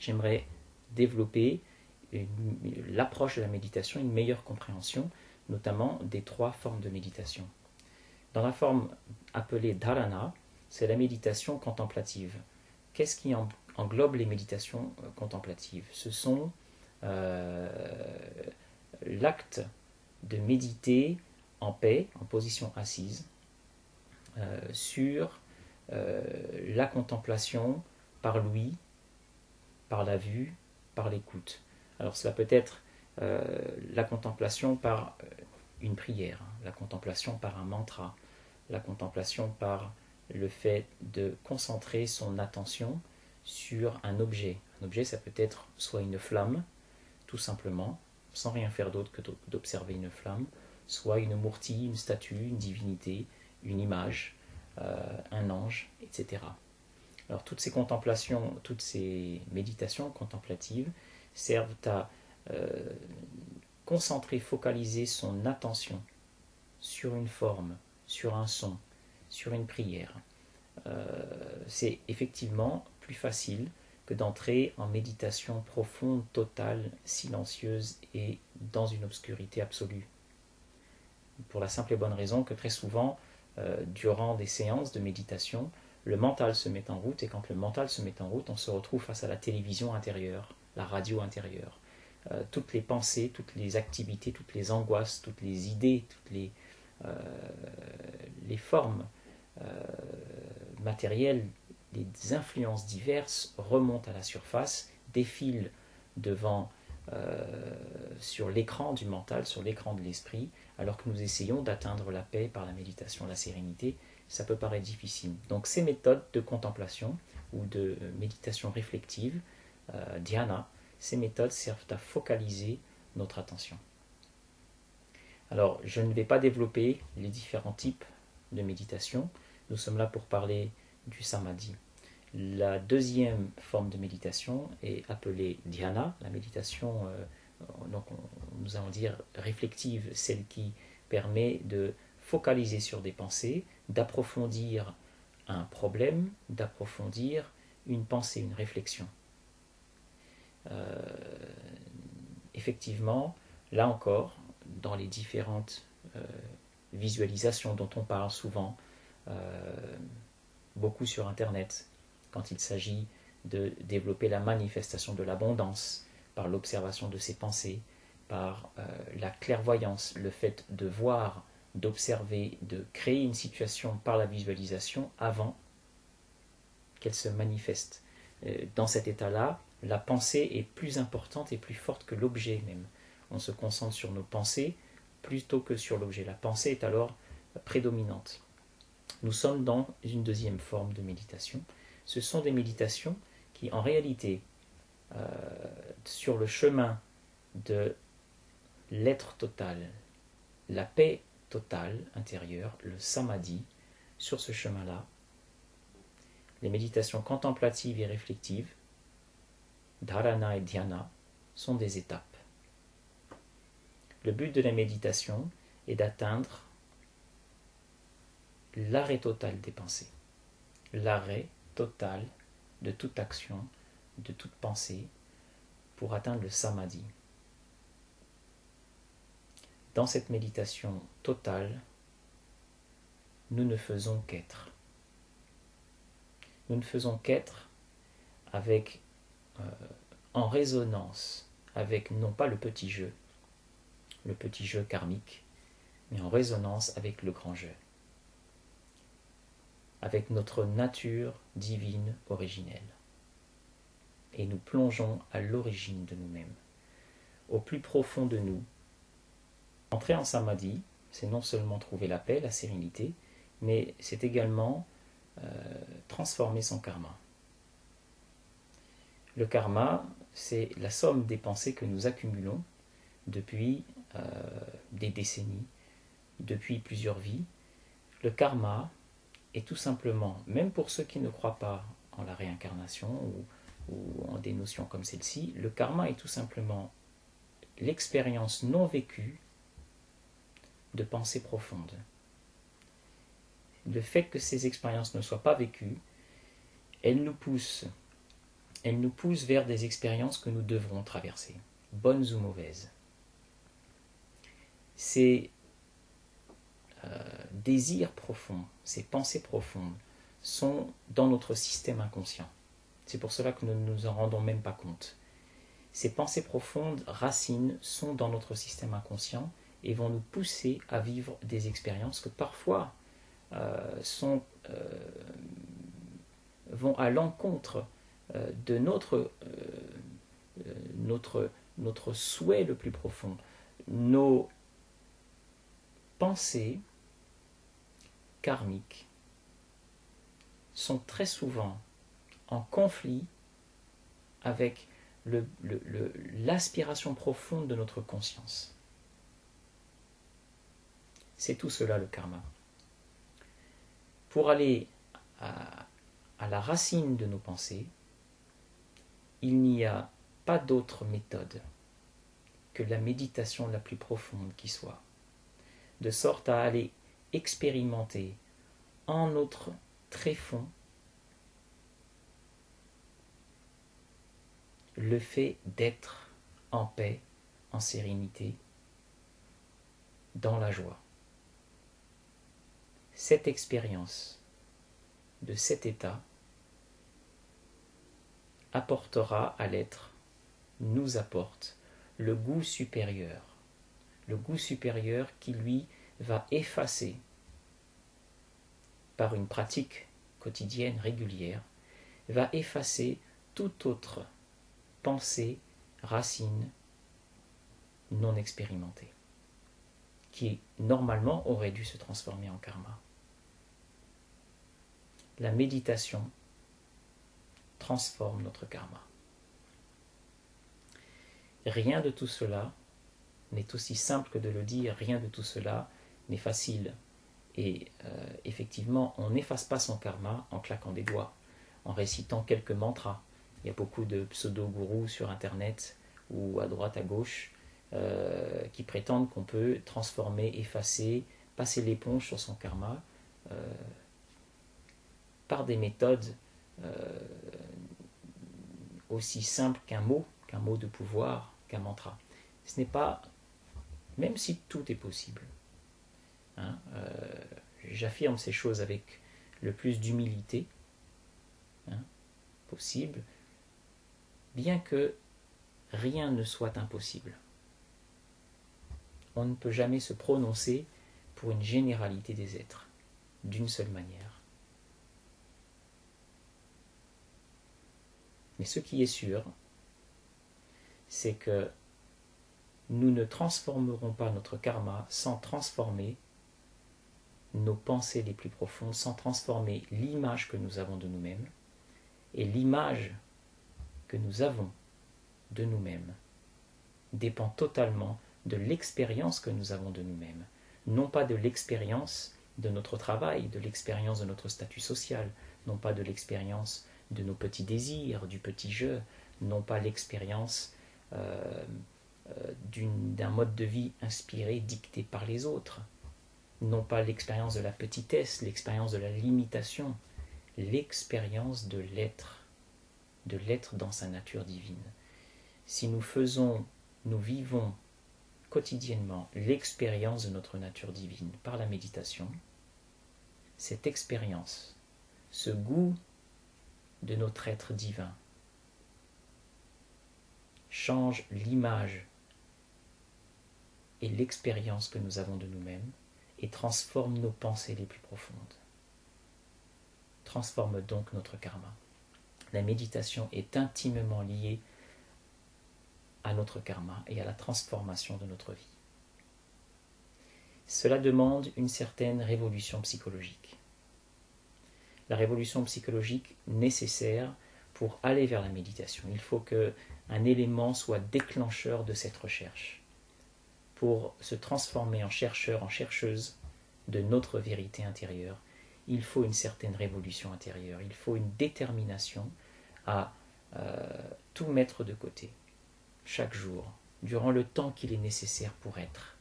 j'aimerais développer l'approche de la méditation, une meilleure compréhension, notamment des 3 formes de méditation. Dans la forme appelée dharana, c'est la méditation contemplative. Qu'est-ce qui englobe les méditations contemplatives? Ce sont l'acte de méditer en paix, en position assise, sur la contemplation par l'ouïe, par la vue, par l'écoute. Alors cela peut être la contemplation par une prière, la contemplation par un mantra, la contemplation par le fait de concentrer son attention sur un objet. Un objet, ça peut être soit une flamme, tout simplement, sans rien faire d'autre que d'observer une flamme, soit une murti, une statue, une divinité, une image, un ange, etc. Alors toutes ces contemplations, toutes ces méditations contemplatives servent à concentrer, focaliser son attention sur une forme, sur un son, sur une prière. C'est effectivement plus facile que d'entrer en méditation profonde, totale, silencieuse et dans une obscurité absolue. Pour la simple et bonne raison que très souvent, durant des séances de méditation, le mental se met en route, et quand le mental se met en route, on se retrouve face à la télévision intérieure, la radio intérieure. Toutes les pensées, toutes les activités, toutes les angoisses, toutes les idées, toutes les formes matérielles, les influences diverses remontent à la surface, défilent devant, sur l'écran du mental, sur l'écran de l'esprit, alors que nous essayons d'atteindre la paix par la méditation, la sérénité. Ça peut paraître difficile. Donc ces méthodes de contemplation ou de méditation réflexive, dhyana, ces méthodes servent à focaliser notre attention. Alors, je ne vais pas développer les différents types de méditation. Nous sommes là pour parler du samadhi. La deuxième forme de méditation est appelée dhyana, la méditation, donc nous allons dire réflexive, celle qui permet de focaliser sur des pensées, d'approfondir un problème, d'approfondir une pensée, une réflexion. Effectivement, là encore, dans les différentes visualisations dont on parle souvent, beaucoup sur Internet, quand il s'agit de développer la manifestation de l'abondance par l'observation de ses pensées, par la clairvoyance, le fait de voir, d'observer, de créer une situation par la visualisation avant qu'elle se manifeste. Dans cet état-là, la pensée est plus importante et plus forte que l'objet même. On se concentre sur nos pensées plutôt que sur l'objet. La pensée est alors prédominante. Nous sommes dans une deuxième forme de méditation. Ce sont des méditations qui, en réalité, sur le chemin de l'être total, la paix totale intérieure, le samadhi, sur ce chemin-là, les méditations contemplatives et réflexives, dharana et dhyana, sont des étapes. Le but de la méditation est d'atteindre l'arrêt total des pensées, l'arrêt total de toute action, de toute pensée, pour atteindre le samadhi. Dans cette méditation totale, nous ne faisons qu'être. Nous ne faisons qu'être avec, en résonance avec non pas le petit jeu karmique, mais en résonance avec le grand jeu, avec notre nature divine originelle. Et nous plongeons à l'origine de nous-mêmes, au plus profond de nous. Entrer en samadhi, c'est non seulement trouver la paix, la sérénité, mais c'est également transformer son karma. Le karma, c'est la somme des pensées que nous accumulons depuis des décennies, depuis plusieurs vies. Le karma est tout simplement, même pour ceux qui ne croient pas en la réincarnation ou en des notions comme celle-ci, le karma est tout simplement l'expérience non vécue de pensées profondes. Le fait que ces expériences ne soient pas vécues, elles nous poussent elle nous pousse vers des expériences que nous devrons traverser, bonnes ou mauvaises. Ces désirs profonds, ces pensées profondes sont dans notre système inconscient. C'est pour cela que nous ne nous en rendons même pas compte. Ces pensées profondes, racines, sont dans notre système inconscient et vont nous pousser à vivre des expériences que parfois vont à l'encontre de notre souhait le plus profond. Nos pensées karmiques sont très souvent en conflit avec l'aspiration profonde de notre conscience. C'est tout cela le karma. Pour aller à la racine de nos pensées, il n'y a pas d'autre méthode que la méditation la plus profonde qui soit, de sorte à aller expérimenter en notre tréfonds le fait d'être en paix, en sérénité, dans la joie. Cette expérience de cet état apportera à l'être, nous apporte le goût supérieur qui lui va effacer par une pratique quotidienne régulière, va effacer toute autre pensée, racine non expérimentée, qui normalement aurait dû se transformer en karma. La méditation transforme notre karma. Rien de tout cela n'est aussi simple que de le dire, rien de tout cela n'est facile. Et effectivement, on n'efface pas son karma en claquant des doigts, en récitant quelques mantras. Il y a beaucoup de pseudo-gourous sur Internet ou à droite à gauche qui prétendent qu'on peut transformer, effacer, passer l'éponge sur son karma par des méthodes aussi simples qu'un mot de pouvoir, qu'un mantra. Ce n'est pas, même si tout est possible, hein, j'affirme ces choses avec le plus d'humilité possible, bien que rien ne soit impossible. On ne peut jamais se prononcer pour une généralité des êtres, d'une seule manière. Mais ce qui est sûr, c'est que nous ne transformerons pas notre karma sans transformer nos pensées les plus profondes, sans transformer l'image que nous avons de nous-mêmes. Et l'image que nous avons de nous-mêmes dépend totalement de l'expérience que nous avons de nous-mêmes, non pas de l'expérience de notre travail, de l'expérience de notre statut social, non pas de l'expérience de nos petits désirs, du petit jeu, non pas l'expérience d'un mode de vie inspiré, dicté par les autres, non pas l'expérience de la petitesse, l'expérience de la limitation, l'expérience de l'être dans sa nature divine. Si nous vivons quotidiennement l'expérience de notre nature divine par la méditation, cette expérience, ce goût de notre être divin, change l'image et l'expérience que nous avons de nous-mêmes et transforme nos pensées les plus profondes. Transforme donc notre karma. La méditation est intimement liée à notre karma et à la transformation de notre vie. Cela demande une certaine révolution psychologique. La révolution psychologique nécessaire pour aller vers la méditation. Il faut qu'un élément soit déclencheur de cette recherche, pour se transformer en chercheur, en chercheuse de notre vérité intérieure. Il faut une certaine révolution intérieure, il faut une détermination à tout mettre de côté, chaque jour, durant le temps qu'il est nécessaire pour être.